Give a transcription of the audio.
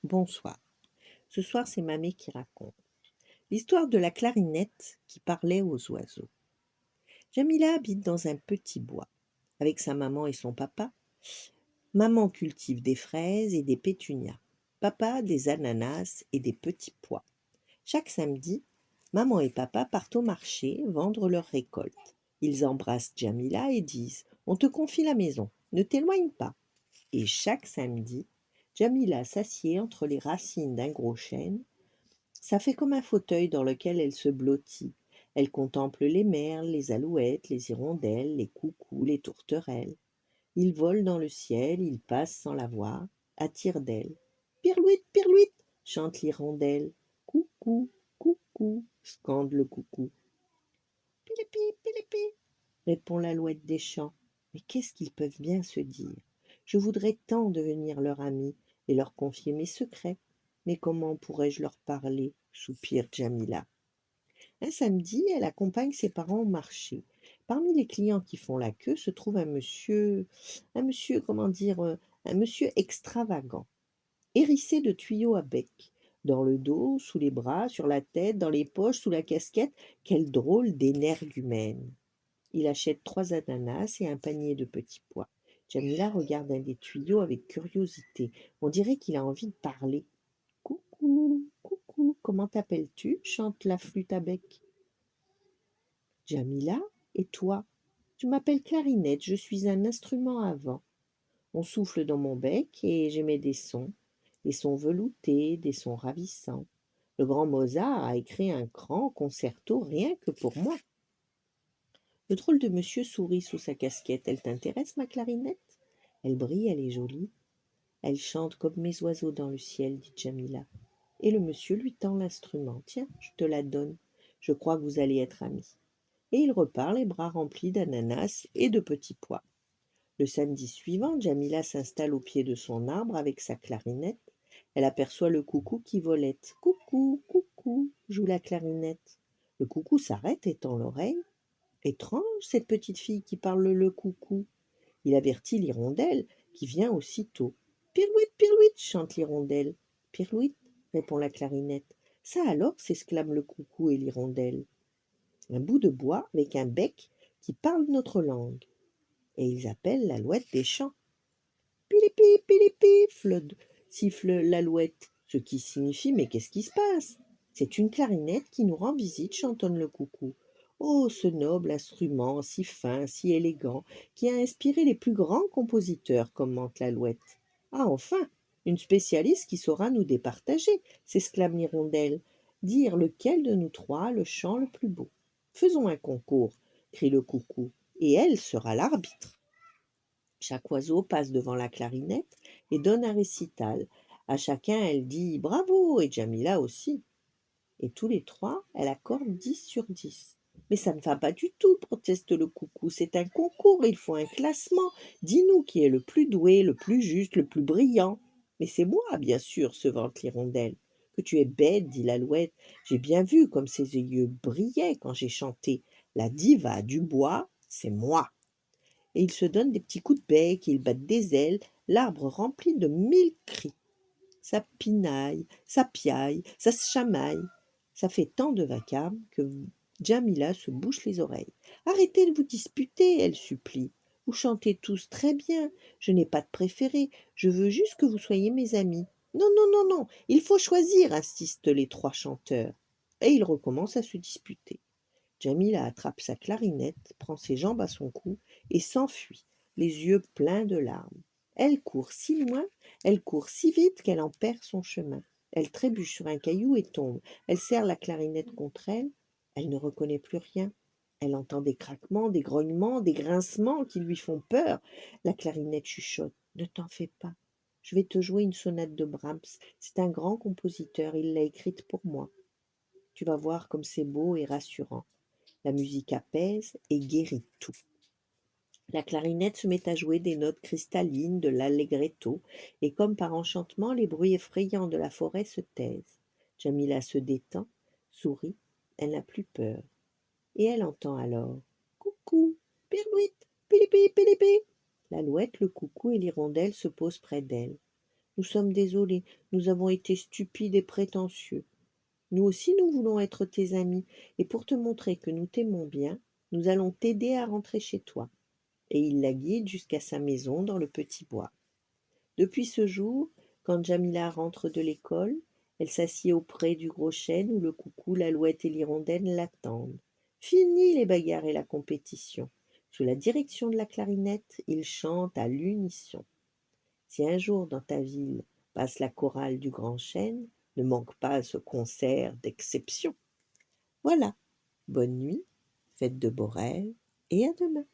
Bonsoir. Ce soir, c'est Mamé qui raconte. L'histoire de la clarinette qui parlait aux oiseaux. Jamila habite dans un petit bois, avec sa maman et son papa. Maman cultive des fraises et des pétunias. Papa des ananas et des petits pois. Chaque samedi, maman et papa partent au marché vendre leurs récoltes. Ils embrassent Jamila et disent: On te confie la maison, ne t'éloigne pas. Et chaque samedi, Jamila s'assied entre les racines d'un gros chêne. Ça fait comme un fauteuil dans lequel elle se blottit. Elle contemple les merles, les alouettes, les hirondelles, les coucous, les tourterelles. Ils volent dans le ciel, ils passent sans la voir, à tire-d'aile. Pirlouit, pirlouit, chante l'hirondelle. Coucou, coucou, scande le coucou. Pilipi, pilipi, répond l'alouette des champs. Mais qu'est-ce qu'ils peuvent bien se dire? Je voudrais tant devenir leur ami et leur confier mes secrets. Mais comment pourrais-je leur parler? Soupire Jamila. Un samedi, elle accompagne ses parents au marché. Parmi les clients qui font la queue se trouve comment dire, un monsieur extravagant, hérissé de tuyaux à bec. Dans le dos, sous les bras, sur la tête, dans les poches, sous la casquette, quel drôle d'énergumène. Il achète 3 ananas et un panier de petits pois. Jamila regarde un des tuyaux avec curiosité. On dirait qu'il a envie de parler. Coucou, coucou, comment t'appelles-tu? Chante la flûte à bec. Jamila, et toi? Je m'appelle Clarinette, je suis un instrument à vent. On souffle dans mon bec et j'émets des sons veloutés, des sons ravissants. Le grand Mozart a écrit un grand concerto rien que pour moi. Le drôle de monsieur sourit sous sa casquette. Elle t'intéresse, ma clarinette? Elle brille, elle est jolie. Elle chante comme mes oiseaux dans le ciel, dit Jamila. Et le monsieur lui tend l'instrument. Tiens, je te la donne. Je crois que vous allez être amis. Et il repart les bras remplis d'ananas et de petits pois. Le samedi suivant, Jamila s'installe au pied de son arbre avec sa clarinette. Elle aperçoit le coucou qui volette. Coucou, coucou, joue la clarinette. Le coucou s'arrête et tend l'oreille. Étrange, cette petite fille qui parle le coucou. Il avertit l'hirondelle, qui vient aussitôt. Pirouette, pirouette, chante l'hirondelle. Pirouette, répond la clarinette. Ça alors, s'exclament le coucou et l'hirondelle. Un bout de bois avec un bec qui parle notre langue. Et ils appellent l'alouette des champs. Pilipi, pilipi, siffle l'alouette, ce qui signifie: mais qu'est-ce qui se passe? C'est une clarinette qui nous rend visite, chantonne le coucou. Oh, ce noble instrument, si fin, si élégant, qui a inspiré les plus grands compositeurs, commente l'alouette. Ah, enfin, une spécialiste qui saura nous départager, s'exclame l'hirondelle. Dire lequel de nous trois a le chant le plus beau. Faisons un concours, crie le coucou, et elle sera l'arbitre. Chaque oiseau passe devant la clarinette et donne un récital. À chacun, elle dit bravo, et Jamila aussi. Et tous les trois, elle accorde 10 sur 10. Mais ça ne va pas du tout, proteste le coucou. C'est un concours, il faut un classement. Dis-nous qui est le plus doué, le plus juste, le plus brillant. Mais c'est moi, bien sûr, se vante l'hirondelle. Que tu es bête, dit l'alouette. J'ai bien vu comme ses yeux brillaient quand j'ai chanté. La diva du bois, c'est moi. Et ils se donnent des petits coups de bec, et ils battent des ailes, l'arbre rempli de 1000 cris. Ça pinaille, ça piaille, ça se chamaille. Ça fait tant de vacarme que Jamila se bouche les oreilles. Arrêtez de vous disputer, elle supplie. Vous chantez tous très bien. Je n'ai pas de préféré. Je veux juste que vous soyez mes amis. Non, non, non, non. Il faut choisir, insistent les trois chanteurs. Et ils recommencent à se disputer. Jamila attrape sa clarinette, prend ses jambes à son cou et s'enfuit, les yeux pleins de larmes. Elle court si loin, elle court si vite qu'elle en perd son chemin. Elle trébuche sur un caillou et tombe. Elle serre la clarinette contre elle. Elle ne reconnaît plus rien. Elle entend des craquements, des grognements, des grincements qui lui font peur. La clarinette chuchote: Ne t'en fais pas. Je vais te jouer une sonate de Brahms. C'est un grand compositeur, il l'a écrite pour moi. Tu vas voir comme c'est beau et rassurant. La musique apaise et guérit tout. La clarinette se met à jouer des notes cristallines de l'allegretto, et comme par enchantement, les bruits effrayants de la forêt se taisent. Jamila se détend, sourit, elle n'a plus peur. Et elle entend alors: Coucou, pirouite, pilipi, pilipi. L'alouette, le coucou et l'hirondelle se posent près d'elle. Nous sommes désolés, nous avons été stupides et prétentieux. Nous aussi nous voulons être tes amis, et pour te montrer que nous t'aimons bien, nous allons t'aider à rentrer chez toi. Et il la guide jusqu'à sa maison dans le petit bois. Depuis ce jour, quand Jamila rentre de l'école, elle s'assied auprès du gros chêne où le coucou, l'alouette et l'hirondelle l'attendent. Fini les bagarres et la compétition. Sous la direction de la clarinette, ils chantent à l'unisson. Si un jour dans ta ville passe la chorale du grand chêne, ne manque pas ce concert d'exception. Voilà, bonne nuit, faites de beaux rêves et à demain.